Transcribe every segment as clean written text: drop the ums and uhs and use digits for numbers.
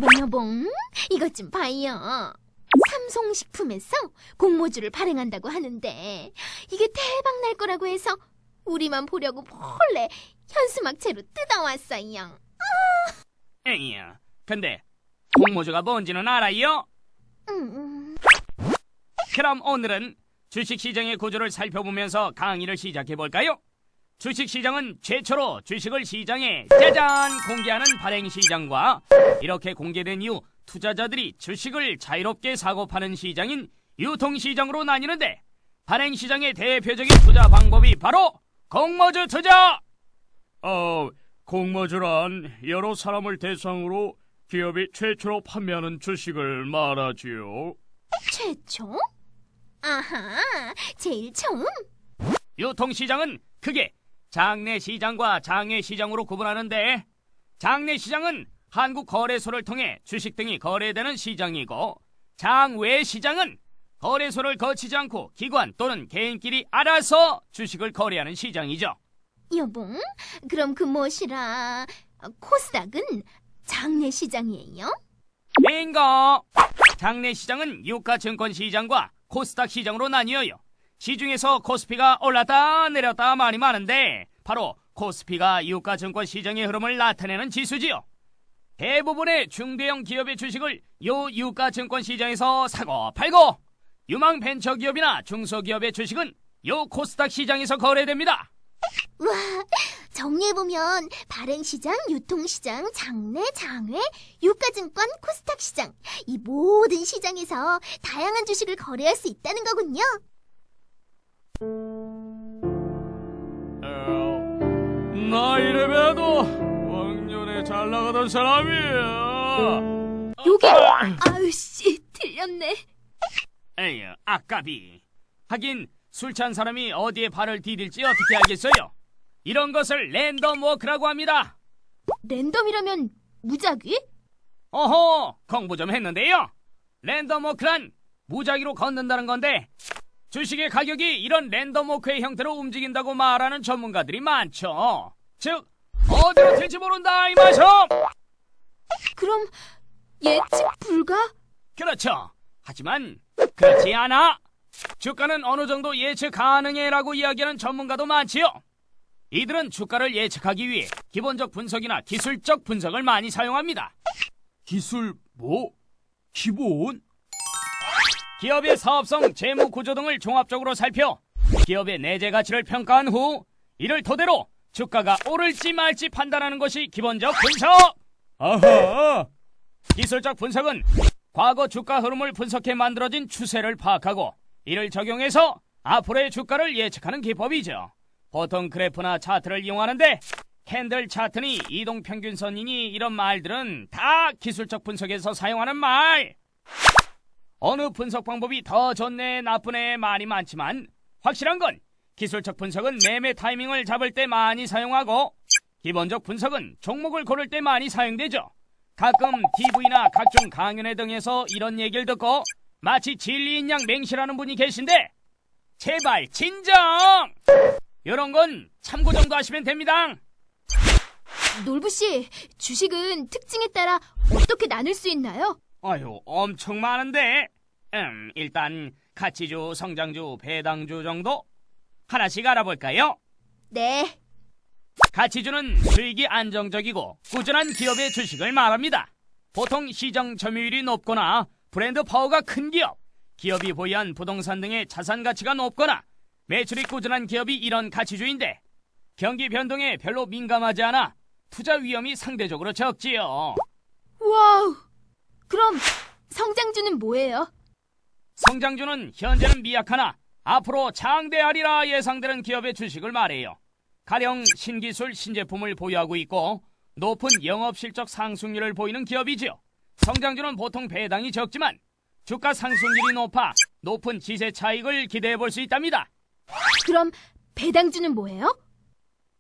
여봉, 이것 좀 봐요. 삼성식품에서 공모주를 발행한다고 하는데 이게 대박 날 거라고 해서 우리만 보려고 몰래 현수막채로 뜯어왔어요. 에이야, 근데 공모주가 뭔지는 알아요? 그럼 오늘은 주식시장의 구조를 살펴보면서 강의를 시작해볼까요? 주식시장은 최초로 주식을 시장에 짜잔 공개하는 발행시장과 이렇게 공개된 이후 투자자들이 주식을 자유롭게 사고 파는 시장인 유통시장으로 나뉘는데, 발행시장의 대표적인 투자 방법이 바로 공모주 투자! 공모주란 여러 사람을 대상으로 기업이 최초로 판매하는 주식을 말하지요. 최초? 아하, 제일 처음? 유통시장은 크게 장내시장과 장외시장으로 구분하는데, 장내시장은 한국거래소를 통해 주식 등이 거래되는 시장이고, 장외시장은 거래소를 거치지 않고 기관 또는 개인끼리 알아서 주식을 거래하는 시장이죠. 여봉, 그럼 그 무엇이라 코스닥은 장내시장이에요? 빙고! 장내시장은 유가증권시장과 코스닥 시장으로 나뉘어요. 시중에서 코스피가 올랐다 내렸다 말이 많은데 바로 코스피가 유가증권시장의 흐름을 나타내는 지수지요. 대부분의 중대형 기업의 주식을 요 유가증권시장에서 사고 팔고, 유망 벤처기업이나 중소기업의 주식은 요 코스닥 시장에서 거래됩니다. 와, 정리해보면 발행시장, 유통시장, 장내, 장외, 유가증권, 코스닥시장, 이 모든 시장에서 다양한 주식을 거래할 수 있다는 거군요. 나 이래봬도 왕년에 잘 나가던 사람이야. 여기, 아유씨, 들렸네. 에휴, 아까비. 하긴 술 찬 사람이 어디에 발을 디딜지 어떻게 알겠어요? 이런 것을 랜덤 워크라고 합니다. 랜덤이라면 무작위? 어허, 공부 좀 했는데요. 랜덤 워크란 무작위로 걷는다는 건데, 주식의 가격이 이런 랜덤 워크의 형태로 움직인다고 말하는 전문가들이 많죠. 즉, 어디로 튈지 모른다 이 말씀! 그럼 예측 불가? 그렇죠. 하지만 그렇지 않아. 주가는 어느 정도 예측 가능해라고 이야기하는 전문가도 많지요. 이들은 주가를 예측하기 위해 기본적 분석이나 기술적 분석을 많이 사용합니다. 기술 기본? 기업의 사업성, 재무 구조 등을 종합적으로 살펴 기업의 내재 가치를 평가한 후 이를 토대로 주가가 오를지 말지 판단하는 것이 기본적 분석! 아하! 기술적 분석은 과거 주가 흐름을 분석해 만들어진 추세를 파악하고 이를 적용해서 앞으로의 주가를 예측하는 기법이죠. 보통 그래프나 차트를 이용하는데 캔들 차트니 이동평균선이니 이런 말들은 다 기술적 분석에서 사용하는 말. 어느 분석 방법이 더 좋네 나쁘네 말이 많지만 확실한 건 기술적 분석은 매매 타이밍을 잡을 때 많이 사용하고, 기본적 분석은 종목을 고를 때 많이 사용되죠. 가끔 TV나 각종 강연회 등에서 이런 얘기를 듣고 마치 진리인 양 맹실하는 분이 계신데, 제발 진정! 이런 건 참고 정도 하시면 됩니다. 놀부씨, 주식은 특징에 따라 어떻게 나눌 수 있나요? 아유, 엄청 많은데. 일단 가치주, 성장주, 배당주 정도 하나씩 알아볼까요? 네. 가치주는 수익이 안정적이고 꾸준한 기업의 주식을 말합니다. 보통 시장 점유율이 높거나 브랜드 파워가 큰 기업, 기업이 보유한 부동산 등의 자산 가치가 높거나 매출이 꾸준한 기업이 이런 가치주인데, 경기 변동에 별로 민감하지 않아 투자 위험이 상대적으로 적지요. 와우! 그럼 성장주는 뭐예요? 성장주는 현재는 미약하나 앞으로 장대하리라 예상되는 기업의 주식을 말해요. 가령 신기술, 신제품을 보유하고 있고 높은 영업실적 상승률을 보이는 기업이지요. 성장주는 보통 배당이 적지만 주가 상승률이 높아 높은 지세 차익을 기대해 볼 수 있답니다. 그럼 배당주는 뭐예요?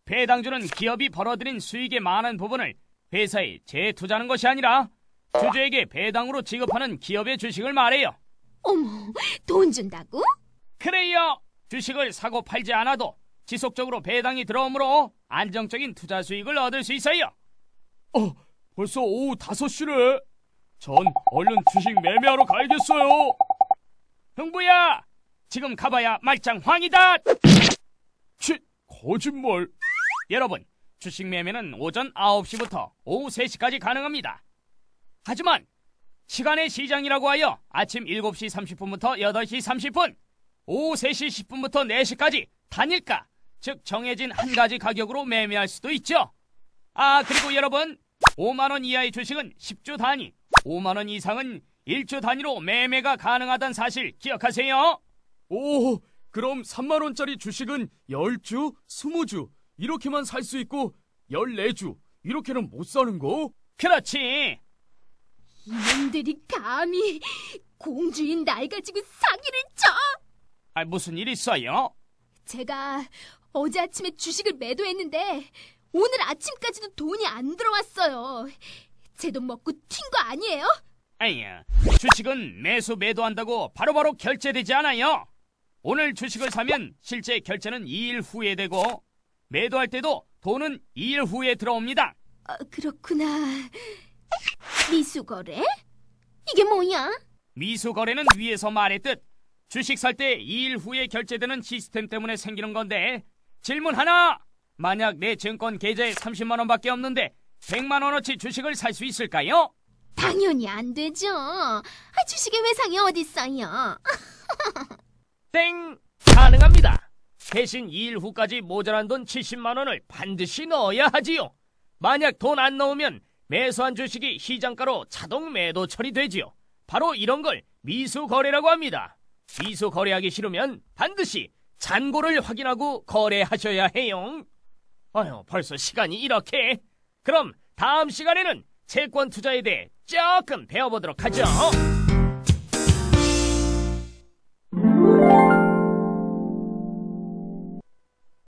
배당주는 기업이 벌어들인 수익의 많은 부분을 회사에 재투자하는 것이 아니라 주주에게 배당으로 지급하는 기업의 주식을 말해요. 어머, 돈 준다고? 그래요. 주식을 사고 팔지 않아도 지속적으로 배당이 들어오므로 안정적인 투자 수익을 얻을 수 있어요. 벌써 오후 5시래. 전 얼른 주식 매매하러 가야겠어요. 흥부야, 지금 가봐야 말짱 황이다. 거짓말. 여러분, 주식 매매는 오전 9시부터 오후 3시까지 가능합니다. 하지만 시간의 시장이라고 하여 아침 7시 30분부터 8시 30분, 오후 3시 10분부터 4시까지 단일가, 즉 정해진 한 가지 가격으로 매매할 수도 있죠. 그리고 여러분, 5만원 이하의 주식은 10주 단위, 5만원 이상은 1주 단위로 매매가 가능하다는 사실 기억하세요. 오, 그럼 3만원짜리 주식은 10주, 20주 이렇게만 살 수 있고 14주 이렇게는 못 사는 거? 그렇지. 이놈들이 감히 공주인 날 가지고 사기를 쳐! 무슨 일 있어요? 제가 어제 아침에 주식을 매도했는데 오늘 아침까지도 돈이 안 들어왔어요. 제 돈 먹고 튄 거 아니에요? 아니야, 주식은 매수 매도한다고 바로바로 결제되지 않아요. 오늘 주식을 사면 실제 결제는 2일 후에 되고 매도할 때도 돈은 2일 후에 들어옵니다. 그렇구나. 미수거래? 이게 뭐야? 미수거래는 위에서 말했듯 주식 살 때 2일 후에 결제되는 시스템 때문에 생기는 건데, 질문 하나! 만약 내 증권 계좌에 30만 원밖에 없는데 100만 원어치 주식을 살 수 있을까요? 당연히 안 되죠. 주식의 회상이 어딨어요? 땡! 가능합니다. 대신 2일 후까지 모자란 돈 70만 원을 반드시 넣어야 하지요. 만약 돈 안 넣으면 매수한 주식이 시장가로 자동 매도 처리되지요. 바로 이런 걸 미수거래라고 합니다. 미수거래하기 싫으면 반드시 잔고를 확인하고 거래하셔야 해요. 벌써 시간이 이렇게. 그럼 다음 시간에는 채권 투자에 대해 조금 배워보도록 하죠.